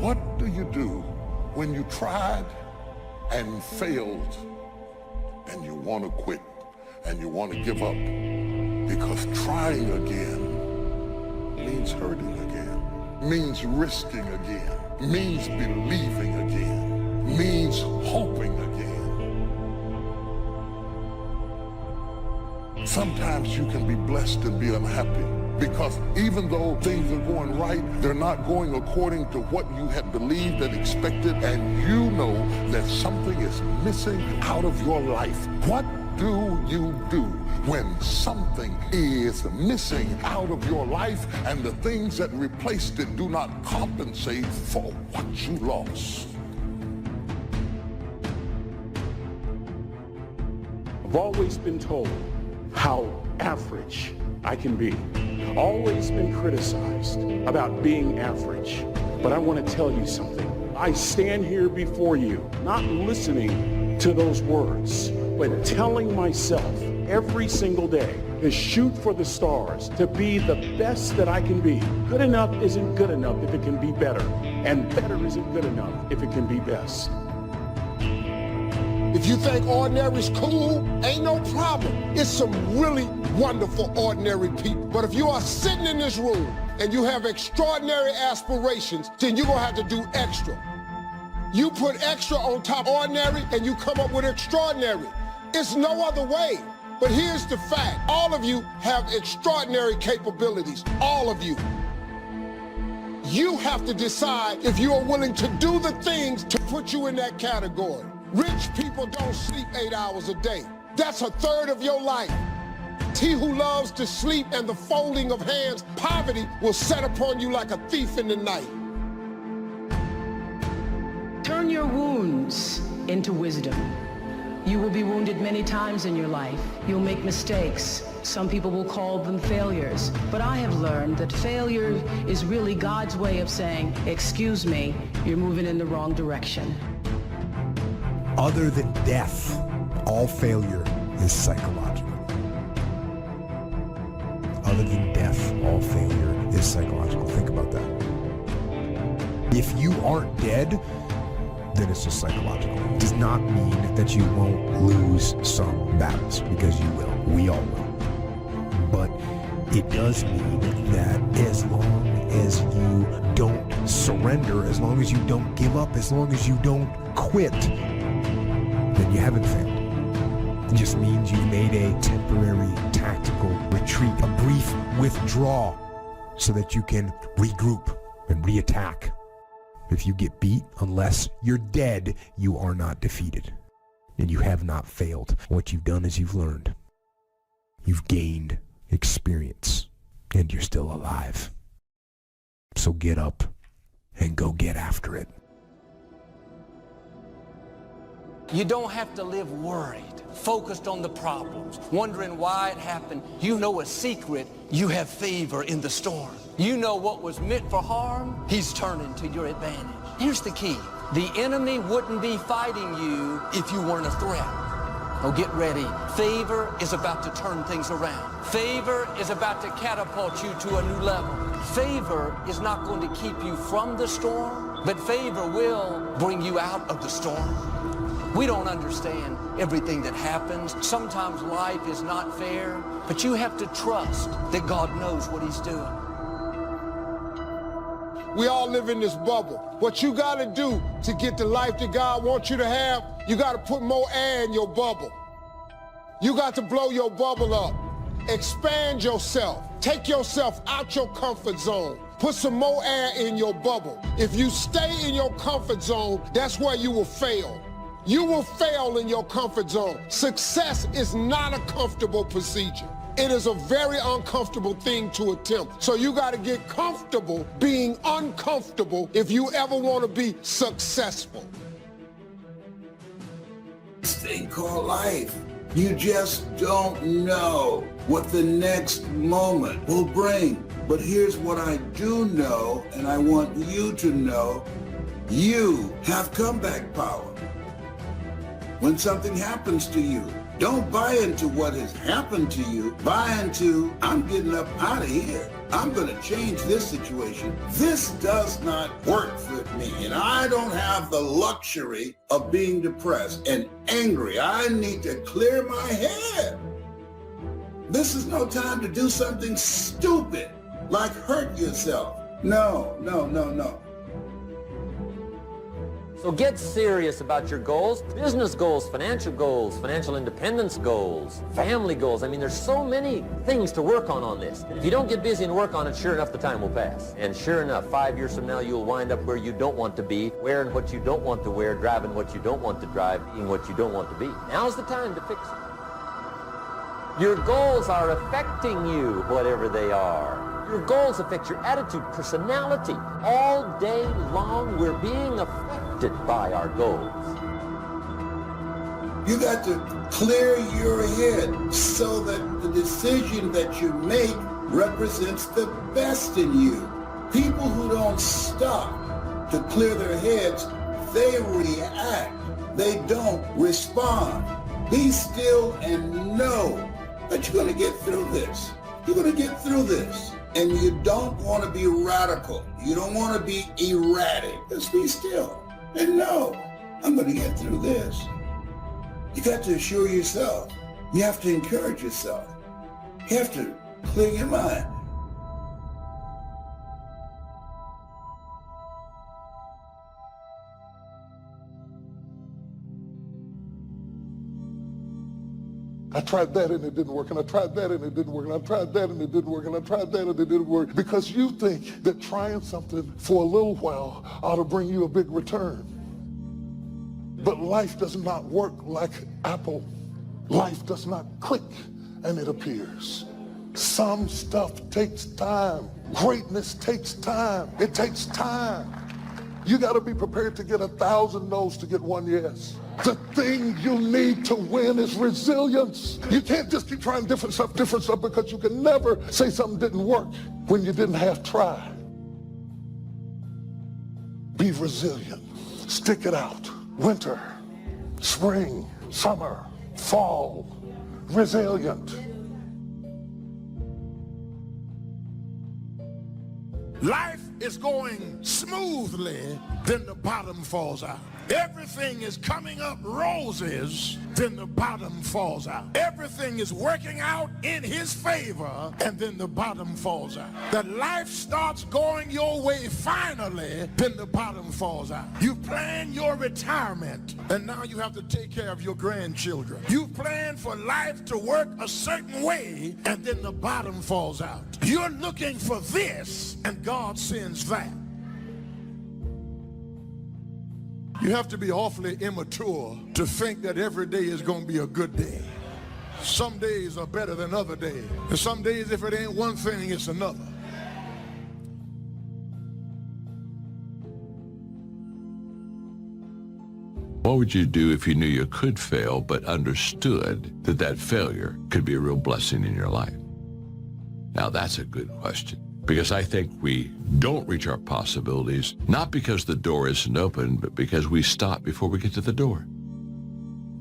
What do you do when you tried and failed and you want to quit and you want to give up? Because trying again means hurting again, means risking again, means believing again, means hoping again. Sometimes you can be blessed and be unhappy, because even though things are going right, they're not going according to what you had believed and expected, and you know that something is missing out of your life. What do you do when something is missing out of your life and the things that replaced it do not compensate for what you lost? I've always been told how average I can be. Always been criticized about being average. But I want to tell you something. I stand here before you, not listening to those words, but telling myself every single day to shoot for the stars, to be the best that I can be. Good enough isn't good enough if it can be better, and better isn't good enough if it can be best. If you think ordinary is cool, ain't no problem. It's some really wonderful ordinary people. But if you are sitting in this room and you have extraordinary aspirations, then you're gonna have to do extra. You put extra on top of ordinary and you come up with extraordinary. It's no other way. But here's the fact. All of you have extraordinary capabilities. All of you. You have to decide if you are willing to do the things to put you in that category. Rich people don't sleep 8 hours a day. That's a third of your life. He who loves to sleep and the folding of hands, poverty will set upon you like a thief in the night. Turn your wounds into wisdom. You will be wounded many times in your life. You'll make mistakes. Some people will call them failures. But I have learned that failure is really God's way of saying, excuse me, you're moving in the wrong direction. Other than death, all failure is psychological. Other than death, all failure is psychological. Think about that. If you aren't dead, then it's just psychological. It does not mean that you won't lose some battles, because you will. We all will. But it does mean that as long as you don't surrender, as long as you don't give up, as long as you don't quit, then you haven't failed. It just means you made a temporary tactical retreat, a brief withdrawal, so that you can regroup and reattack. If you get beat, unless you're dead, you are not defeated. And you have not failed. What you've done is you've learned. You've gained experience, and you're still alive. So get up and go get after it. You don't have to live worried, focused on the problems, wondering why it happened. You know a secret. You have favor in the storm. You know what was meant for harm, he's turning to your advantage. Here's the key. The enemy wouldn't be fighting you if you weren't a threat. Oh, get ready. Favor is about to turn things around. Favor is about to catapult you to a new level. Favor is not going to keep you from the storm, but favor will bring you out of the storm. We don't understand everything that happens. Sometimes life is not fair, but you have to trust that God knows what he's doing. We all live in this bubble. What you gotta do to get the life that God wants you to have, you gotta put more air in your bubble. You got to blow your bubble up. Expand yourself. Take yourself out your comfort zone. Put some more air in your bubble. If you stay in your comfort zone, that's where you will fail. You will fail in your comfort zone. Success is not a comfortable procedure. It is a very uncomfortable thing to attempt. So you got to get comfortable being uncomfortable if you ever want to be successful. This thing called life. You just don't know what the next moment will bring. But here's what I do know, and I want you to know. You have comeback power. When something happens to you, Don't buy into what has happened to you. Buy into, I'm getting up out of here. I'm going to change this situation. This does not work for me, and I don't have the luxury of being depressed and angry. I need to clear my head. This is no time to do something stupid, like hurt yourself. No, no, no, no. So get serious about your goals, business goals, financial independence goals, family goals. I mean, there's so many things to work on this. If you don't get busy and work on it, sure enough, the time will pass. And sure enough, 5 years from now, you'll wind up where you don't want to be, wearing what you don't want to wear, driving what you don't want to drive, being what you don't want to be. Now's the time to fix it. Your goals are affecting you, whatever they are. Your goals affect your attitude, personality. All day long, we're being affected by our goals. You got to clear your head so that the decision that you make represents the best in you. People who don't stop to clear their heads, they react. They don't respond. Be still and know that you're going to get through this. You're going to get through this. And you don't want to be radical. You don't want to be erratic. Just be still and know, I'm going to get through this. You got to assure yourself. You have to encourage yourself. You have to clear your mind. I tried that and it didn't work, and I tried that and it didn't work, and I tried that and it didn't work, and I tried that and it didn't work. Because you think that trying something for a little while ought to bring you a big return. But life does not work like Apple. Life does not click and it appears. Some stuff takes time. Greatness takes time. It takes time. You got to be prepared to get 1,000 no's to get one yes. The thing you need to win is resilience. You can't just keep trying different stuff, because you can never say something didn't work when you didn't half try. Be resilient. Stick it out. Winter, spring, summer, fall. Resilient. Life is going smoothly, then the bottom falls out. Everything is coming up roses, then the bottom falls out. Everything is working out in his favor, and then the bottom falls out. That life starts going your way finally, then the bottom falls out. You plan your retirement, and now you have to take care of your grandchildren. You plan for life to work a certain way, and then the bottom falls out. You're looking for this, and God sends that. You have to be awfully immature to think that every day is going to be a good day. Some days are better than other days. And some days, if it ain't one thing, it's another. What would you do if you knew you could fail, but understood that that failure could be a real blessing in your life? Now, that's a good question. Because I think we don't reach our possibilities, not because the door isn't open, but because we stop before we get to the door.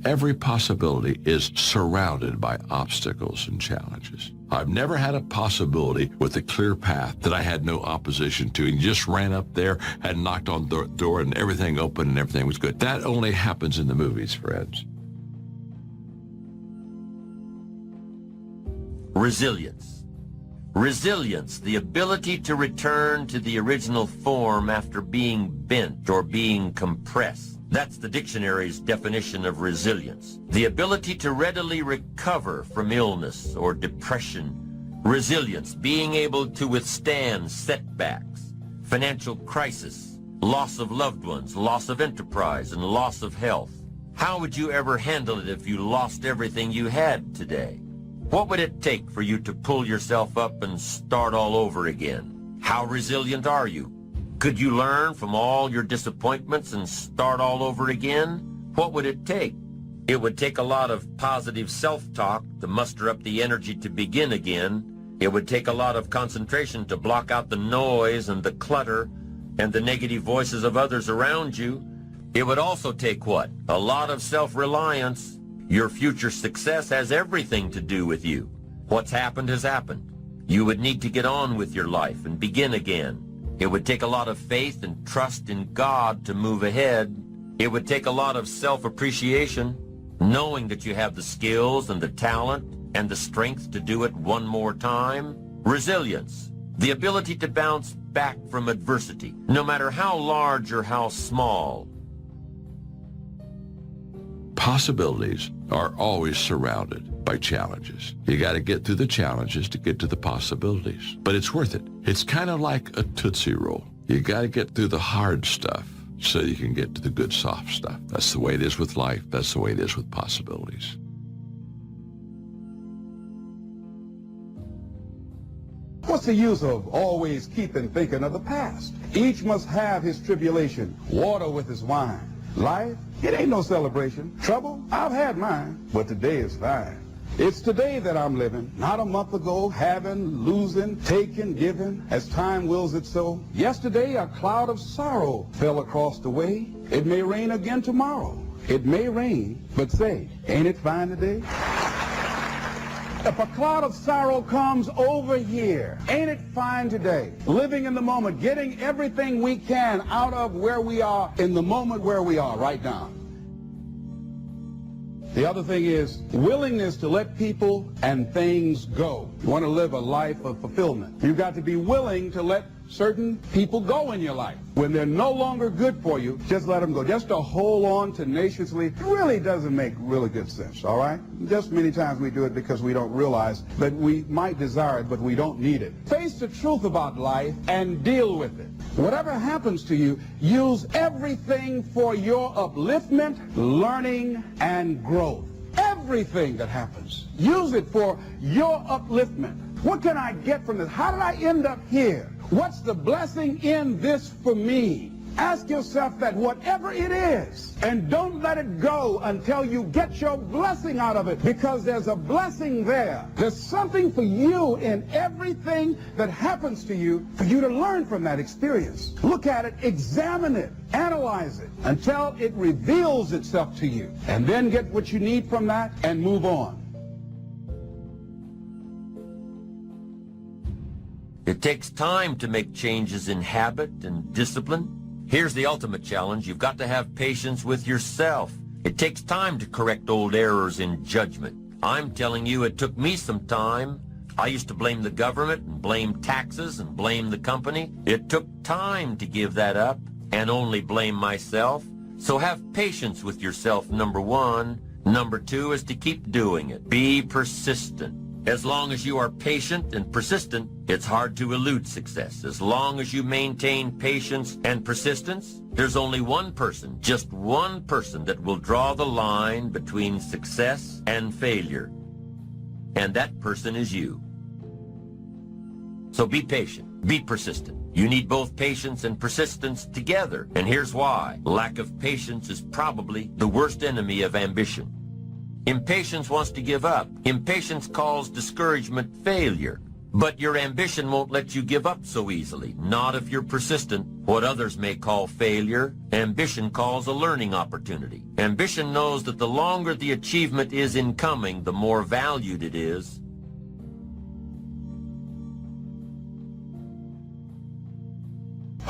Every possibility is surrounded by obstacles and challenges. I've never had a possibility with a clear path that I had no opposition to, and just ran up there and knocked on the door and everything opened and everything was good. That only happens in the movies, friends. Resilience. Resilience, the ability to return to the original form after being bent or being compressed. That's the dictionary's definition of resilience. The ability to readily recover from illness or depression. Resilience, being able to withstand setbacks, financial crisis, loss of loved ones, loss of enterprise, and loss of health. How would you ever handle it if you lost everything you had today? What would it take for you to pull yourself up and start all over again? How resilient are you? Could you learn from all your disappointments and start all over again? What would it take? It would take a lot of positive self-talk to muster up the energy to begin again. It would take a lot of concentration to block out the noise and the clutter and the negative voices of others around you. It would also take what? A lot of self-reliance. Your future success has everything to do with you. What's happened has happened. You would need to get on with your life and begin again. It would take a lot of faith and trust in God to move ahead. It would take a lot of self-appreciation, knowing that you have the skills and the talent and the strength to do it one more time. Resilience, the ability to bounce back from adversity, no matter how large or how small. Possibilities are always surrounded by challenges. You got to get through the challenges to get to the possibilities. But it's worth it. It's kind of like a Tootsie Roll. You got to get through the hard stuff so you can get to the good soft stuff. That's the way it is with life. That's the way it is with possibilities. What's the use of always keeping thinking of the past? Each must have his tribulation, water with his wine. Life, it ain't no celebration. Trouble, I've had mine, but today is fine. It's today that I'm living, not a month ago, having, losing, taking, giving, as time wills it so. Yesterday, a cloud of sorrow fell across the way. It may rain again tomorrow. It may rain, but say, ain't it fine today? If a cloud of sorrow comes over here, ain't it fine today? Living in the moment, getting everything we can out of where we are in the moment where we are right now. The other thing is willingness to let people and things go. You want to live a life of fulfillment. You've got to be willing to let certain people go in your life. When they're no longer good for you, just let them go. Just to hold on tenaciously really doesn't make really good sense, all right? Just many times we do it because we don't realize that we might desire it, but we don't need it. Face the truth about life and deal with it. Whatever happens to you, use everything for your upliftment, learning, and growth. Everything that happens, use it for your upliftment. What can I get from this? How did I end up here? What's the blessing in this for me? Ask yourself that, whatever it is, and don't let it go until you get your blessing out of it, because there's a blessing there. There's something for you in everything that happens to you for you to learn from that experience. Look at it, examine it, analyze it until it reveals itself to you, and then get what you need from that and move on. It takes time to make changes in habit and discipline. Here's the ultimate challenge. You've got to have patience with yourself. It takes time to correct old errors in judgment. I'm telling you, it took me some time. I used to blame the government and blame taxes and blame the company. It took time to give that up and only blame myself. So have patience with yourself, number one. Number two is to keep doing it. Be persistent. As long as you are patient and persistent, it's hard to elude success. As long as you maintain patience and persistence, there's only one person, just one person, that will draw the line between success and failure. And that person is you. So be patient, be persistent. You need both patience and persistence together. And here's why. Lack of patience is probably the worst enemy of ambition. Impatience wants to give up. Impatience calls discouragement failure. But your ambition won't let you give up so easily, not if you're persistent. What others may call failure, ambition calls a learning opportunity. Ambition knows that the longer the achievement is in coming, the more valued it is.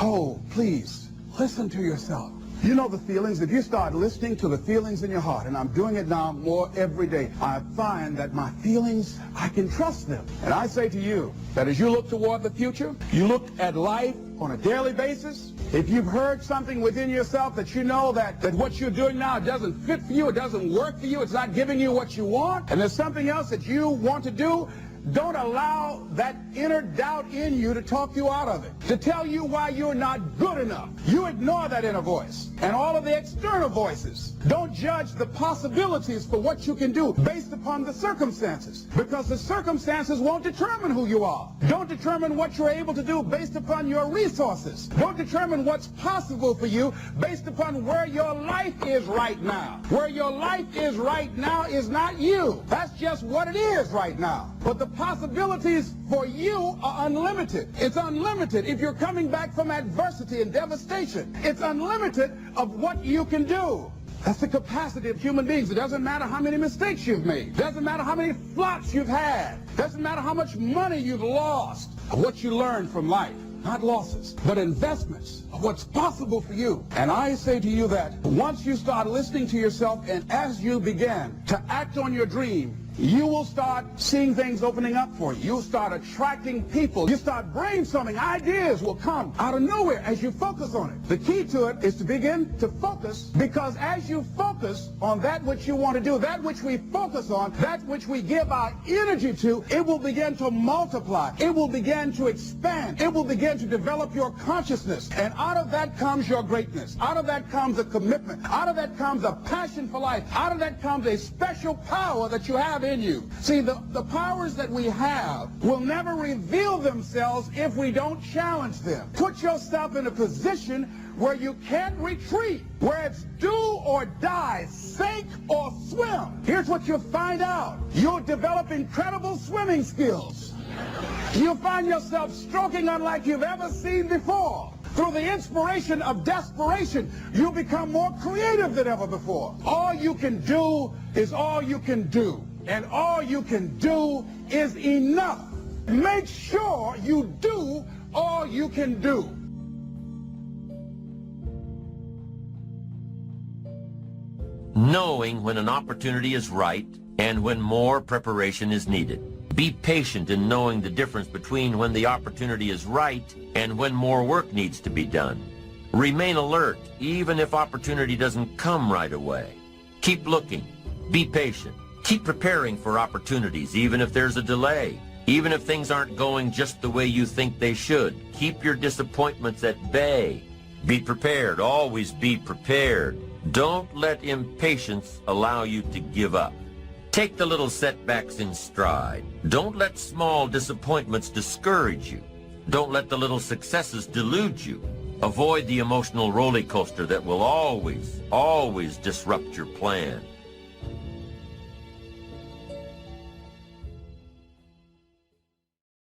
Oh, please, listen to yourself. You know the feelings. If you start listening to the feelings in your heart, and I'm doing it now more every day, I find that my feelings, I can trust them. And I say to you that as you look toward the future, you look at life on a daily basis. If you've heard something within yourself that you know that what you're doing now doesn't fit for you, it doesn't work for you, it's not giving you what you want, and there's something else that you want to do, don't allow that inner doubt in you to talk you out of it, to tell you why you're not good enough. You ignore that inner voice and all of the external voices. Don't judge the possibilities for what you can do based upon the circumstances, because the circumstances won't determine who you are. Don't determine what you're able to do based upon your resources. Don't determine what's possible for you based upon where your life is right now. Where your life is right now is not you. That's just what it is right now. But the possibilities for you are unlimited. It's unlimited if you're coming back from adversity and devastation. It's unlimited of what you can do. That's the capacity of human beings. It doesn't matter how many mistakes you've made. It doesn't matter how many flops you've had. It doesn't matter how much money you've lost. What you learn from life, not losses, but investments of what's possible for you. And I say to you that once you start listening to yourself and as you begin to act on your dream, you will start seeing things opening up for you. You'll start attracting people. You start brainstorming. Ideas will come out of nowhere as you focus on it. The key to it is to begin to focus, because as you focus on that which you want to do, that which we focus on, that which we give our energy to, it will begin to multiply. It will begin to expand. It will begin to develop your consciousness. And out of that comes your greatness. Out of that comes a commitment. Out of that comes a passion for life. Out of that comes a special power that you have in you. See, the powers that we have will never reveal themselves if we don't challenge them. Put yourself in a position where you can't retreat, where it's do or die, sink or swim. Here's what you'll find out. You'll develop incredible swimming skills. You'll find yourself stroking unlike you've ever seen before. Through the inspiration of desperation, you'll become more creative than ever before. All you can do is all you can do. And all you can do is enough. Make sure you do all you can do. Knowing when an opportunity is right and when more preparation is needed. Be patient in knowing the difference between when the opportunity is right and when more work needs to be done. Remain alert even if opportunity doesn't come right away. Keep looking. Be patient. Keep preparing for opportunities even if there's a delay. Even if things aren't going just the way you think they should. Keep your disappointments at bay. Be prepared. Always be prepared. Don't let impatience allow you to give up. Take the little setbacks in stride. Don't let small disappointments discourage you. Don't let the little successes delude you. Avoid the emotional roller coaster that will always disrupt your plan.